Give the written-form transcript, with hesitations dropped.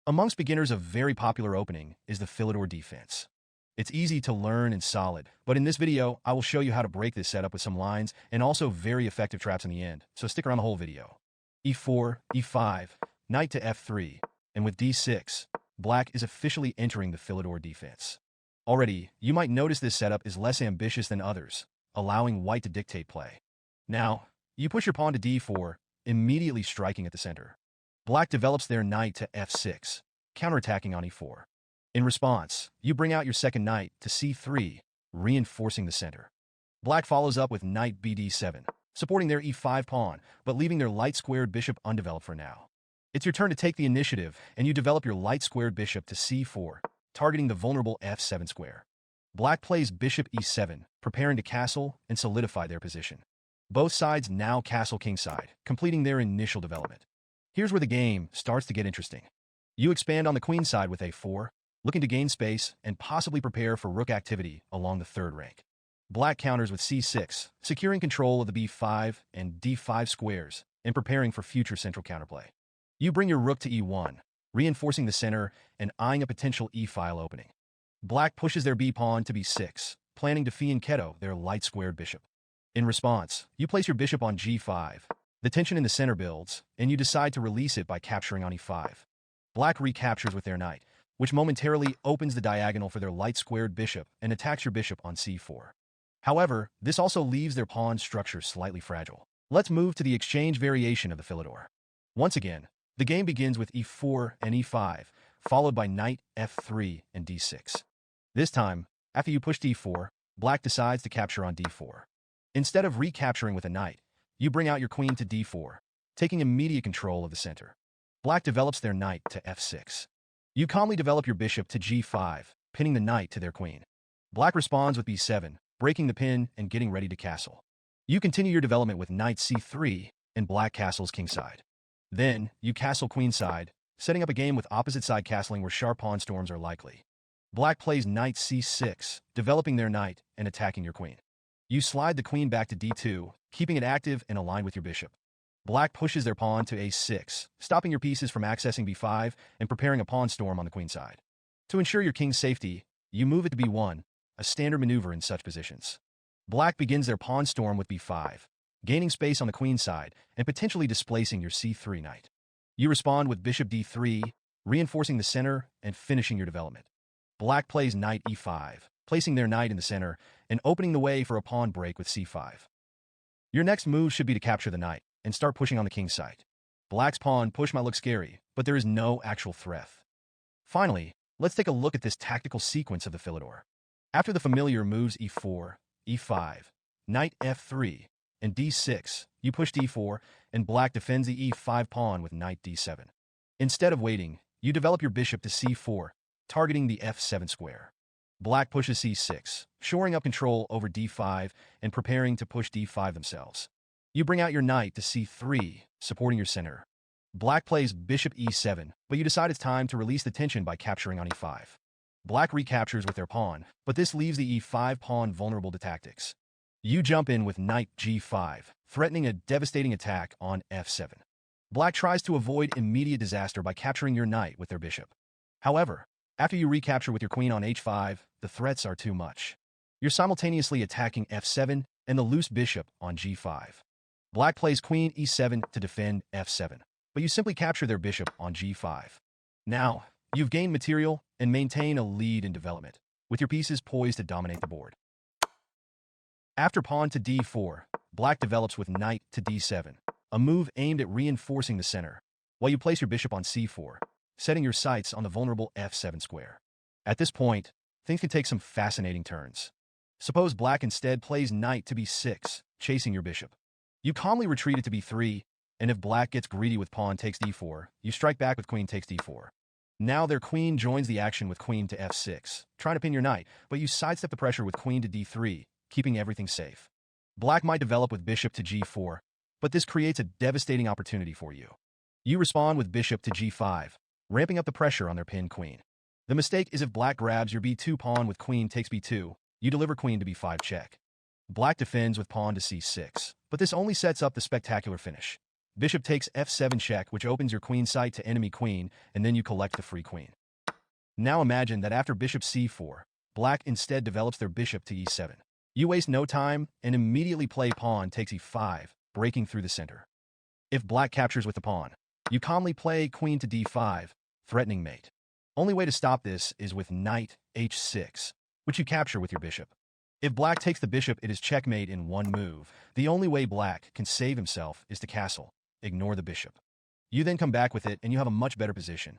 Amongst beginners, a very popular opening is the Philidor Defense. It's easy to learn and solid, but in this video, I will show you how to break this setup with some lines and also very effective traps in the end, so stick around the whole video. e4, e5, knight to f3, and with d6, black is officially entering the Philidor Defense. Already, you might notice this setup is less ambitious than others, allowing white to dictate play. Now, you push your pawn to d4, immediately striking at the center. Black develops their knight to f6, counterattacking on e4. In response, you bring out your second knight to c3, reinforcing the center. Black follows up with knight bd7, supporting their e5 pawn, but leaving their light-squared bishop undeveloped for now. It's your turn to take the initiative, and you develop your light-squared bishop to c4, targeting the vulnerable f7 square. Black plays bishop e7, preparing to castle and solidify their position. Both sides now castle kingside, completing their initial development. Here's where the game starts to get interesting. You expand on the queen side with a4, looking to gain space and possibly prepare for rook activity along the third rank. Black counters with c6, securing control of the b5 and d5 squares and preparing for future central counterplay. You bring your rook to e1, reinforcing the center and eyeing a potential e-file opening. Black pushes their b-pawn to b6, planning to fianchetto their light-squared bishop. In response, you place your bishop on g5. The tension in the center builds, and you decide to release it by capturing on e5. Black recaptures with their knight, which momentarily opens the diagonal for their light-squared bishop and attacks your bishop on c4. However, this also leaves their pawn structure slightly fragile. Let's move to the exchange variation of the Philidor. Once again, the game begins with e4 and e5, followed by knight f3 and d6. This time, after you push d4, black decides to capture on d4. Instead of recapturing with a knight, you bring out your queen to d4, taking immediate control of the center. Black develops their knight to f6. You calmly develop your bishop to g5, pinning the knight to their queen. Black responds with b7, breaking the pin and getting ready to castle. You continue your development with knight c3, and black castles kingside. Then, you castle queenside, setting up a game with opposite side castling where sharp pawn storms are likely. Black plays knight c6, developing their knight and attacking your queen. You slide the queen back to d2, keeping it active and aligned with your bishop. Black pushes their pawn to a6, stopping your pieces from accessing b5 and preparing a pawn storm on the queen side. To ensure your king's safety, you move it to b1, a standard maneuver in such positions. Black begins their pawn storm with b5, gaining space on the queen side and potentially displacing your c3 knight. You respond with bishop d3, reinforcing the center and finishing your development. Black plays knight e5, placing their knight in the center and opening the way for a pawn break with c5. Your next move should be to capture the knight and start pushing on the king's side. Black's pawn push might look scary, but there is no actual threat. Finally, let's take a look at this tactical sequence of the Philidor. After the familiar moves e4, e5, knight f3, and d6, you push d4, and black defends the e5 pawn with knight d7. Instead of waiting, you develop your bishop to c4, targeting the f7 square. Black pushes c6, shoring up control over d5 and preparing to push d5 themselves. You bring out your knight to c3, supporting your center. Black plays bishop e7, but you decide it's time to release the tension by capturing on e5. Black recaptures with their pawn, but this leaves the e5 pawn vulnerable to tactics. You jump in with knight g5, threatening a devastating attack on f7. Black tries to avoid immediate disaster by capturing your knight with their bishop. However, after you recapture with your queen on h5, the threats are too much. You're simultaneously attacking f7 and the loose bishop on g5. Black plays queen e7 to defend f7, but you simply capture their bishop on g5. Now, you've gained material and maintain a lead in development, with your pieces poised to dominate the board. After pawn to d4, black develops with knight to d7, a move aimed at reinforcing the center, while you place your bishop on c4, setting your sights on the vulnerable f7 square. At this point, things can take some fascinating turns. Suppose black instead plays knight to b6, chasing your bishop. You calmly retreat it to b3, and if black gets greedy with pawn takes d4, you strike back with queen takes d4. Now their queen joins the action with queen to f6, trying to pin your knight, but you sidestep the pressure with queen to d3, keeping everything safe. Black might develop with bishop to g4, but this creates a devastating opportunity for you. You respond with bishop to g5, ramping up the pressure on their pinned queen. The mistake is if black grabs your b2 pawn with queen takes b2, you deliver queen to b5 check. Black defends with pawn to c6, but this only sets up the spectacular finish. Bishop takes f7 check, which opens your queen sight to enemy queen, and then you collect the free queen. Now imagine that after bishop c4, black instead develops their bishop to e7. You waste no time and immediately play pawn takes e5, breaking through the center. If black captures with the pawn, you calmly play queen to d5, threatening mate. Only way to stop this is with knight h6, which you capture with your bishop. If black takes the bishop, it is checkmate in one move. The only way black can save himself is to castle. Ignore the bishop. You then come back with it and you have a much better position.